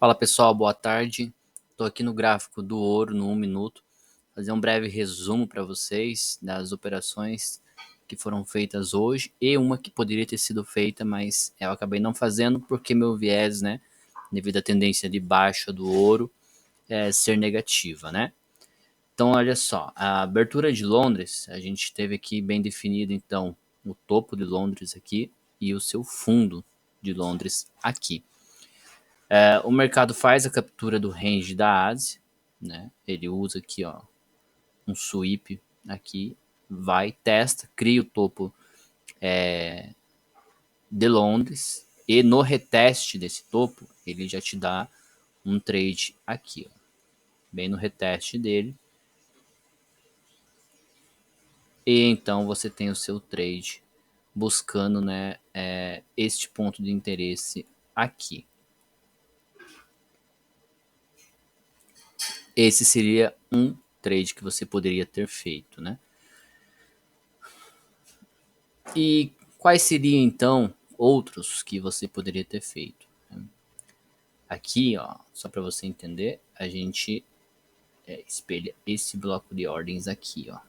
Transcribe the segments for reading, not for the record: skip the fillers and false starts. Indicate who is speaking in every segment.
Speaker 1: Fala pessoal, boa tarde. Estou aqui no gráfico do ouro no 1 minuto, fazer um breve resumo para vocês das operações que foram feitas hoje e uma que poderia ter sido feita, mas eu acabei não fazendo porque meu viés, né, devido à tendência de baixa do ouro, ser negativa, né? Então olha só, a abertura de Londres, a gente teve aqui bem definido então o topo de Londres aqui e o seu fundo de Londres aqui. O mercado faz a captura do range da Ásia, né? Ele usa aqui, ó, um sweep aqui, vai, testa, cria o topo de Londres e no reteste desse topo ele já te dá um trade aqui, ó, bem no reteste dele. E então você tem o seu trade buscando, né, este ponto de interesse aqui. Esse seria um trade que você poderia ter feito, né? E quais seriam então outros que você poderia ter feito? Aqui, ó, só para você entender, a gente espelha esse bloco de ordens aqui, ó.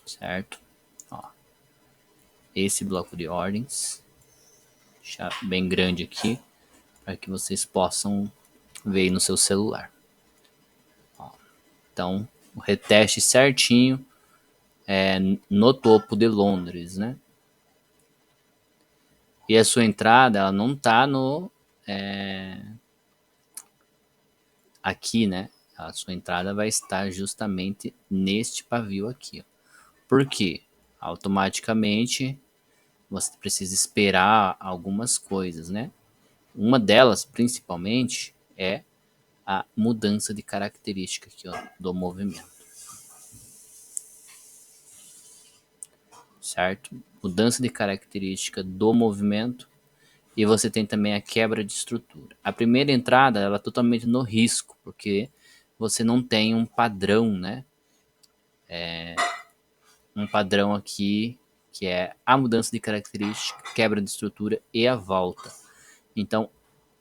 Speaker 1: Certo? Ó, esse bloco de ordens, deixar bem grande aqui, para que vocês possam ver no seu celular. Ó, então, o reteste certinho no topo de Londres, né? E a sua entrada, ela não tá no aqui, né? A sua entrada vai estar justamente neste pavio aqui. Ó. Por quê? Automaticamente você precisa esperar algumas coisas, né? Uma delas, principalmente, é a mudança de característica aqui, ó, do movimento. Certo? Mudança de característica do movimento e você tem também a quebra de estrutura. A primeira entrada, ela é totalmente no risco, porque você não tem um padrão, né? Um padrão aqui que é a mudança de característica, quebra de estrutura e a volta. Então,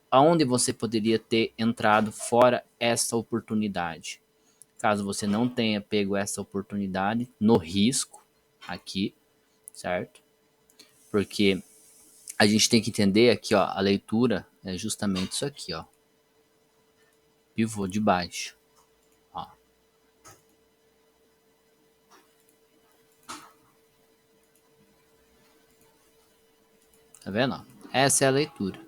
Speaker 1: aonde você poderia ter entrado fora essa oportunidade? Caso você não tenha pego essa oportunidade no risco aqui, certo? Porque a gente tem que entender aqui, ó, a leitura é justamente isso aqui, ó. Pivô de baixo. Ó. Tá vendo? Essa é a leitura.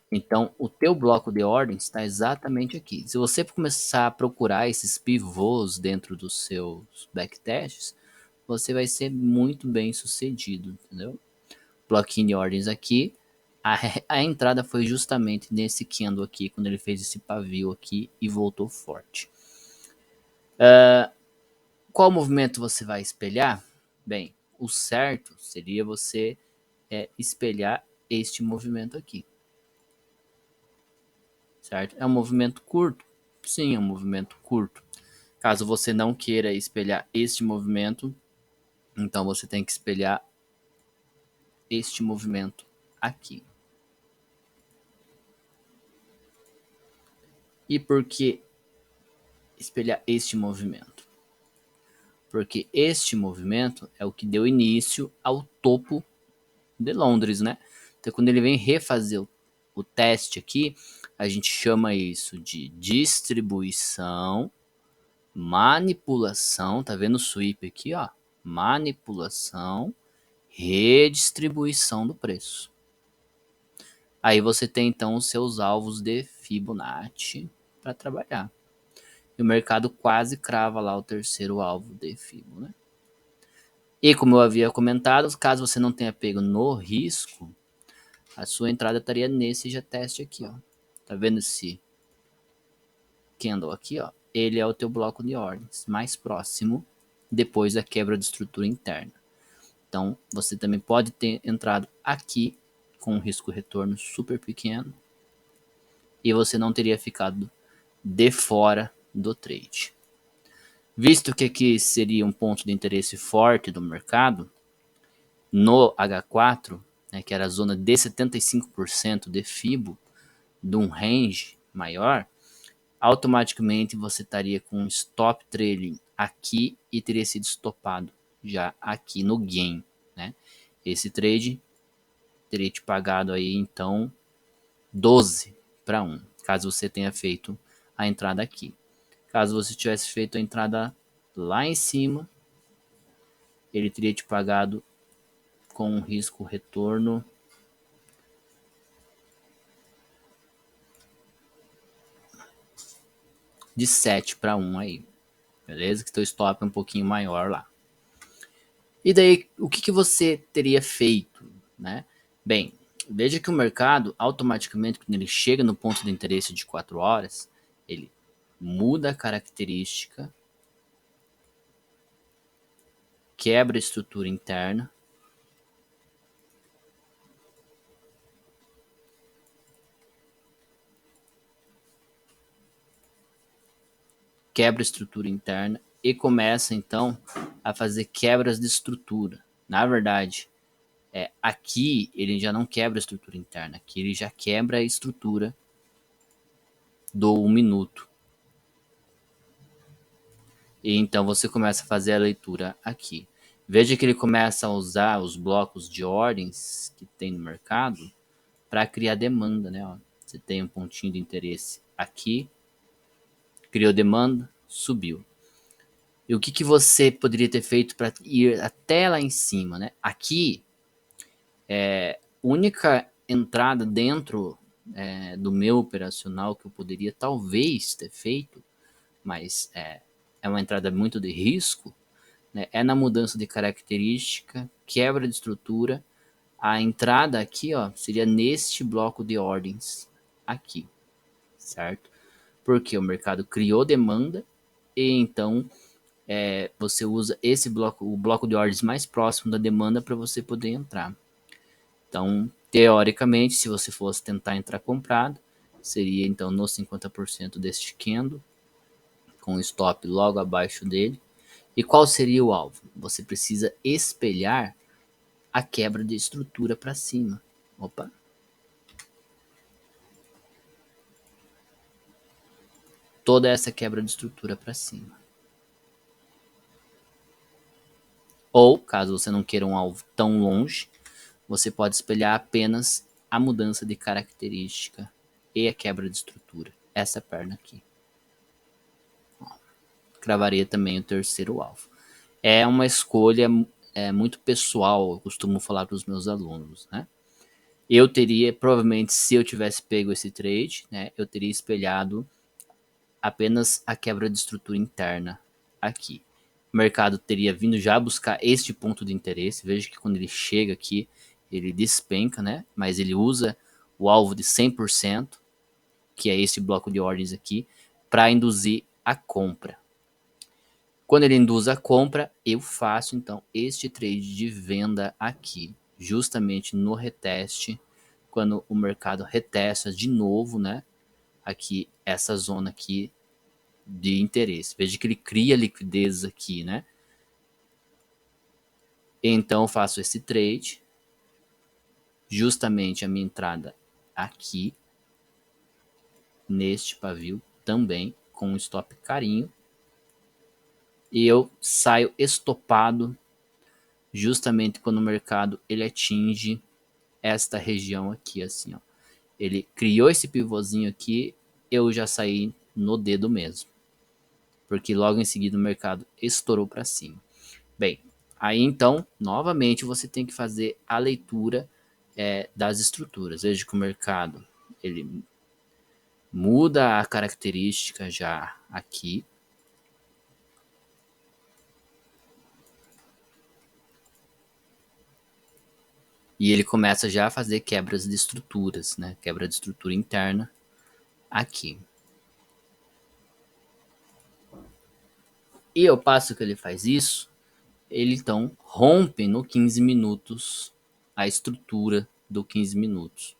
Speaker 1: Então, o teu bloco de ordens está exatamente aqui. Se você começar a procurar esses pivôs dentro dos seus backtests, você vai ser muito bem sucedido, entendeu? Bloquinho de ordens aqui. A entrada foi justamente nesse candle aqui, quando ele fez esse pavio aqui e voltou forte. Qual movimento você vai espelhar? Bem, o certo seria você espelhar este movimento aqui. Certo? É um movimento curto? Sim, é um movimento curto. Caso você não queira espelhar este movimento, então você tem que espelhar este movimento aqui. E por que espelhar este movimento? Porque este movimento é o que deu início ao topo de Londres, né? Então, quando ele vem refazer o teste aqui, a gente chama isso de distribuição, manipulação, tá vendo o sweep aqui, ó? Manipulação, redistribuição do preço. Aí você tem então os seus alvos de Fibonacci para trabalhar. E o mercado quase crava lá o terceiro alvo de Fibonacci, né? E como eu havia comentado, caso você não tenha pego no risco, a sua entrada estaria nesse já teste aqui, ó. Tá vendo esse candle aqui, ó? Ele é o teu bloco de ordens mais próximo depois da quebra de estrutura interna. Então, você também pode ter entrado aqui com um risco retorno super pequeno e você não teria ficado de fora do trade. Visto que aqui seria um ponto de interesse forte do mercado, no H4, né, que era a zona de 75% de FIBO, de um range maior, automaticamente você estaria com um stop trailing aqui e teria sido stopado já aqui no gain, né? Esse trade teria te pagado aí então 12 para 1, caso você tenha feito a entrada aqui. Caso você tivesse feito a entrada lá em cima, ele teria te pagado com um risco retorno de 7 para 1 aí, beleza? Que teu stop é um pouquinho maior lá. E daí, o que você teria feito, né? Bem, veja que o mercado, automaticamente, quando ele chega no ponto de interesse de 4 horas, ele muda a característica, quebra a estrutura interna, e começa então a fazer quebras de estrutura. Na verdade, aqui ele já não quebra a estrutura interna, aqui ele já quebra a estrutura do 1 minuto. E então você começa a fazer a leitura aqui. Veja que ele começa a usar os blocos de ordens que tem no mercado para criar demanda, né? Ó, você tem um pontinho de interesse aqui, criou demanda, subiu. E o que você poderia ter feito para ir até lá em cima, né? Aqui, única entrada dentro do meu operacional que eu poderia talvez ter feito, mas é uma entrada muito de risco, né? É na mudança de característica, quebra de estrutura. A entrada aqui, ó, seria neste bloco de ordens aqui, certo? Porque o mercado criou demanda e então você usa esse bloco, o bloco de ordens mais próximo da demanda para você poder entrar. Então, teoricamente, se você fosse tentar entrar comprado, seria então no 50% deste candle, com o stop logo abaixo dele. E qual seria o alvo? Você precisa espelhar a quebra de estrutura para cima. Opa. Toda essa quebra de estrutura para cima. Ou, caso você não queira um alvo tão longe, você pode espelhar apenas a mudança de característica e a quebra de estrutura. Essa perna aqui. Ó, cravaria também o terceiro alvo. É uma escolha muito pessoal, eu costumo falar para os meus alunos, né? Eu teria, provavelmente, se eu tivesse pego esse trade, né, eu teria espelhado apenas a quebra de estrutura interna aqui. O mercado teria vindo já buscar este ponto de interesse. Veja que quando ele chega aqui, ele despenca, né? Mas ele usa o alvo de 100%, que é esse bloco de ordens aqui, para induzir a compra. Quando ele induz a compra, eu faço então este trade de venda aqui, justamente no reteste, quando o mercado retesta de novo, né? Aqui, essa zona aqui de interesse. Veja que ele cria liquidez aqui, né? Então eu faço esse trade, justamente a minha entrada aqui, neste pavio também, com um stop carinho, e eu saio estopado justamente quando o mercado ele atinge esta região aqui, assim, ó. Ele criou esse pivôzinho aqui, eu já saí no dedo mesmo, porque logo em seguida o mercado estourou para cima. Bem, aí então, novamente, você tem que fazer a leitura das estruturas. Veja que o mercado ele muda a característica já aqui. E ele começa já a fazer quebras de estruturas, né? Quebra de estrutura interna aqui. E ao passo que ele faz isso, ele então rompe no 15 minutos a estrutura do 15 minutos.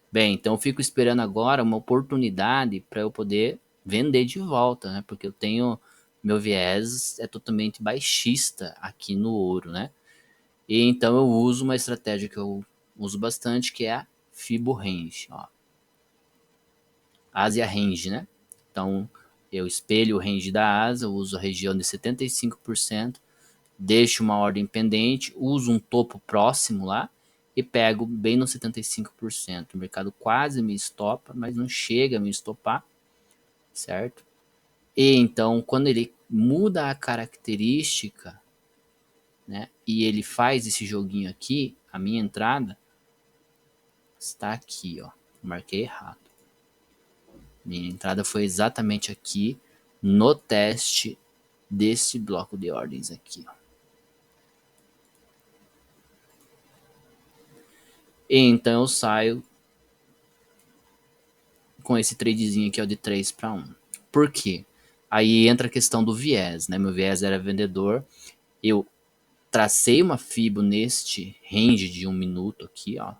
Speaker 1: Bem, então eu fico esperando agora uma oportunidade para eu poder vender de volta, né? Porque eu tenho meu viés é totalmente baixista aqui no ouro, né? E então eu uso uma estratégia que eu uso bastante, que é a Fibo Range, ó. Asia Range, né? Então eu espelho o range da asa, eu uso a região de 75%, deixo uma ordem pendente, uso um topo próximo lá e pego bem no 75%. O mercado quase me estopa, mas não chega a me estopar, certo? E então, quando ele muda a característica, né, e ele faz esse joguinho aqui, a minha entrada está aqui, ó. Marquei errado. Minha entrada foi exatamente aqui no teste desse bloco de ordens aqui, ó. E então eu saio com esse tradezinho aqui, ó, de 3 para 1. Por quê? Aí entra a questão do viés, né? Meu viés era vendedor. Eu tracei uma fibo neste range de 1 minuto aqui, ó.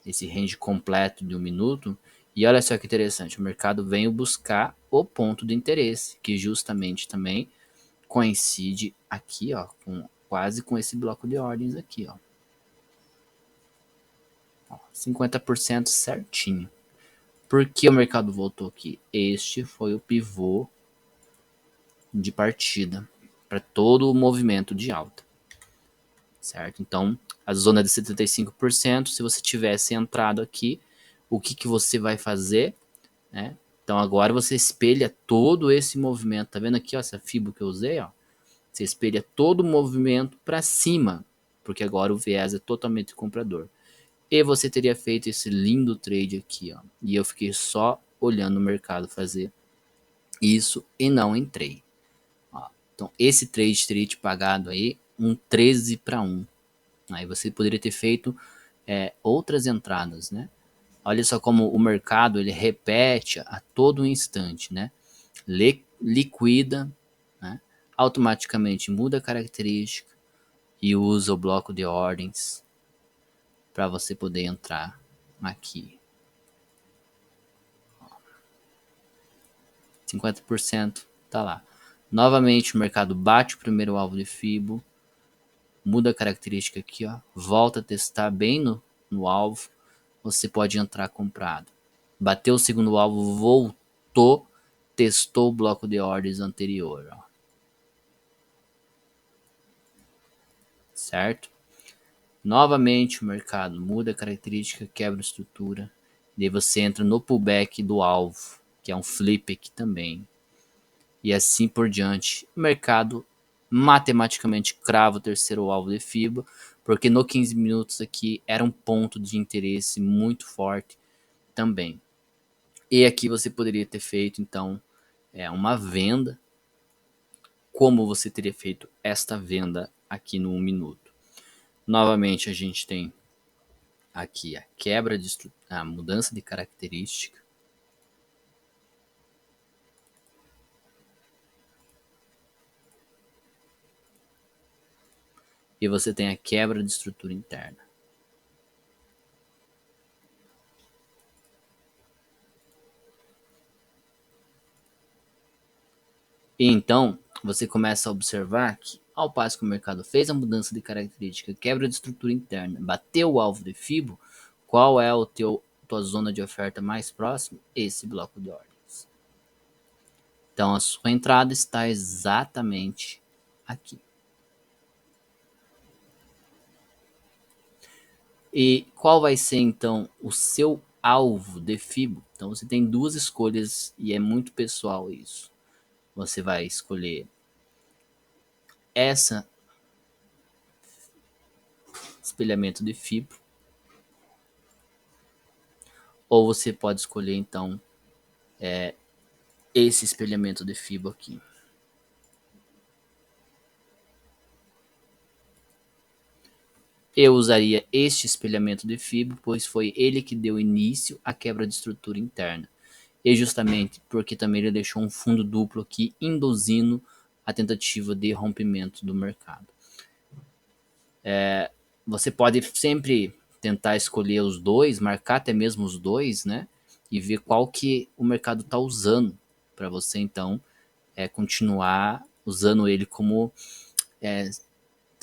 Speaker 1: Esse range completo de 1 minuto. E olha só que interessante, o mercado veio buscar o ponto de interesse, que justamente também coincide aqui, ó, quase com esse bloco de ordens aqui, ó. 50% certinho. Por que o mercado voltou aqui? Este foi o pivô de partida para todo o movimento de alta, certo? Então, a zona de 75%, se você tivesse entrado aqui, o que, que você vai fazer, né? Então, agora você espelha todo esse movimento, tá vendo aqui, ó, essa fibra que eu usei, ó? Você espelha todo o movimento para cima, porque agora o viés é totalmente comprador. E você teria feito esse lindo trade aqui, ó. E eu fiquei só olhando o mercado fazer isso e não entrei. Ó, então, esse trade teria te pagado aí um 13 para 1. Aí você poderia ter feito outras entradas, né? Olha só como o mercado ele repete a todo instante, né? Liquida, né? Automaticamente muda a característica e usa o bloco de ordens para você poder entrar aqui. 50% tá lá. Novamente o mercado bate o primeiro alvo de Fibo, muda a característica aqui, ó, volta a testar bem no alvo, você pode entrar comprado. Bateu o segundo alvo, voltou, testou o bloco de ordens anterior, ó. Certo? Novamente o mercado muda a característica, quebra a estrutura, e aí você entra no pullback do alvo, que é um flip aqui também. E assim por diante. O mercado matematicamente crava o terceiro alvo de FIBA, porque no 15 minutos aqui era um ponto de interesse muito forte também. E aqui você poderia ter feito então uma venda, como você teria feito esta venda aqui no 1 minuto. Novamente a gente tem aqui a mudança de característica. E você tem a quebra de estrutura interna. E então, você começa a observar que, ao passo que o mercado fez a mudança de característica, quebra de estrutura interna, bateu o alvo de FIBO, qual é tua zona de oferta mais próxima? Esse bloco de ordens. Então, a sua entrada está exatamente aqui. E qual vai ser, então, o seu alvo de FIBO? Então, você tem duas escolhas e é muito pessoal isso. Você vai escolher essa espelhamento de FIBO, ou você pode escolher, então, esse espelhamento de FIBO aqui. Eu usaria este espelhamento de FIBO, pois foi ele que deu início à quebra de estrutura interna. E justamente porque também ele deixou um fundo duplo aqui, induzindo a tentativa de rompimento do mercado. Você pode sempre tentar escolher os dois, marcar até mesmo os dois, né? E ver qual que o mercado está usando para você, então, continuar usando ele como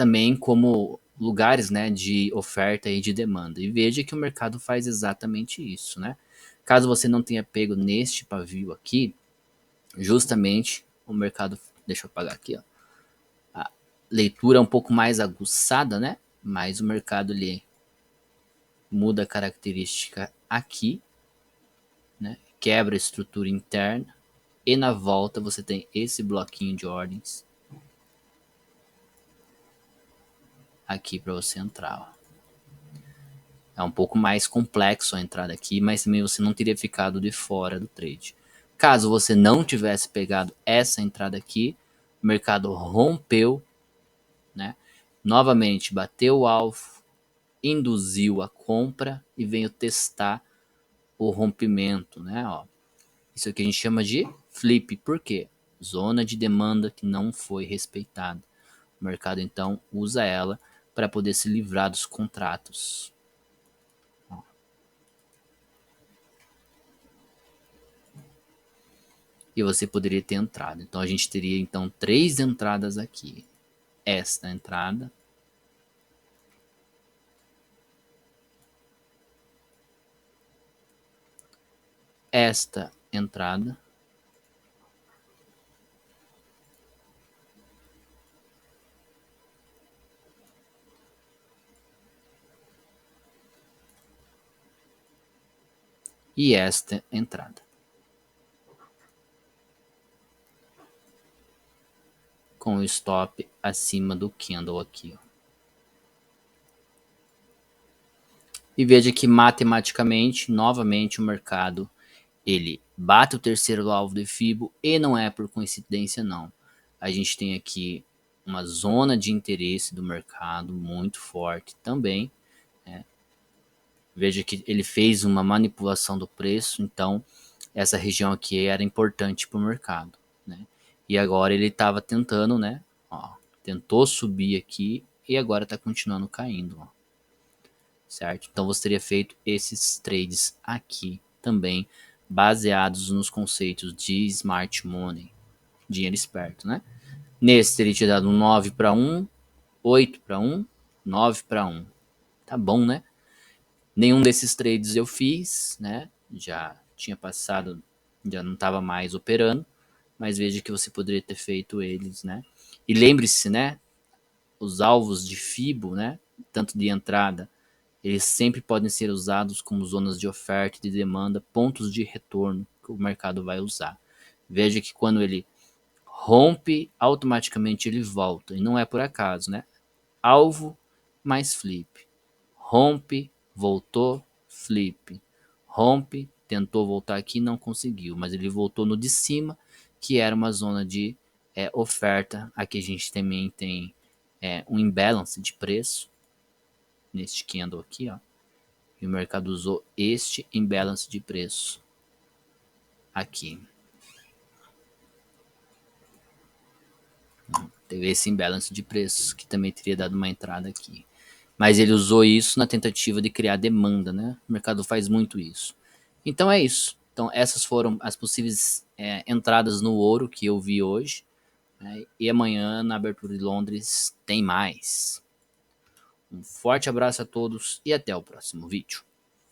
Speaker 1: também como lugares, né, de oferta e de demanda. E veja que o mercado faz exatamente isso, né? Caso você não tenha pego neste pavio aqui, justamente o mercado, deixa eu apagar aqui, ó, a leitura é um pouco mais aguçada, né? Mas o mercado ele muda a característica aqui, né? Quebra a estrutura interna e na volta você tem esse bloquinho de ordens aqui para você entrar, ó. É um pouco mais complexo a entrada aqui, mas também você não teria ficado de fora do trade. Caso você não tivesse pegado essa entrada aqui, o mercado rompeu, né? Novamente bateu o alvo, induziu a compra e veio testar o rompimento, né? Ó, isso aqui a gente chama de flip. Por quê? Zona de demanda que não foi respeitada. O mercado então usa ela para poder se livrar dos contratos. E você poderia ter entrado. Então a gente teria então 3 entradas aqui. Esta entrada, esta entrada e esta entrada. Com o stop acima do candle aqui, ó. E veja que matematicamente, novamente o mercado ele bate o terceiro alvo de Fibo e não é por coincidência não. A gente tem aqui uma zona de interesse do mercado muito forte também. Veja que ele fez uma manipulação do preço, então essa região aqui era importante para o mercado, né? E agora ele estava tentando, né? Ó, tentou subir aqui e agora está continuando caindo, ó, certo? Então você teria feito esses trades aqui também, baseados nos conceitos de smart money, dinheiro esperto, né? Nesse teria te dado um 9 para 1, 8 para 1, 9 para 1. Tá bom, né? Nenhum desses trades eu fiz, né? Já tinha passado, já não estava mais operando, mas veja que você poderia ter feito eles, né? E lembre-se, né? Os alvos de Fibo, né? Tanto de entrada, eles sempre podem ser usados como zonas de oferta e de demanda, pontos de retorno que o mercado vai usar. Veja que quando ele rompe, automaticamente ele volta, e não é por acaso, né? Alvo mais flip. Rompe, voltou, flip. Rompe, tentou voltar aqui, não conseguiu, mas ele voltou no de cima, que era uma zona de oferta. Aqui a gente também tem um imbalance de preço, neste candle aqui, ó. E o mercado usou este imbalance de preço aqui. Teve esse imbalance de preços que também teria dado uma entrada aqui. Mas ele usou isso na tentativa de criar demanda, né? O mercado faz muito isso. Então é isso. Então essas foram as possíveis entradas no ouro que eu vi hoje, né? E amanhã na abertura de Londres tem mais. Um forte abraço a todos e até o próximo vídeo.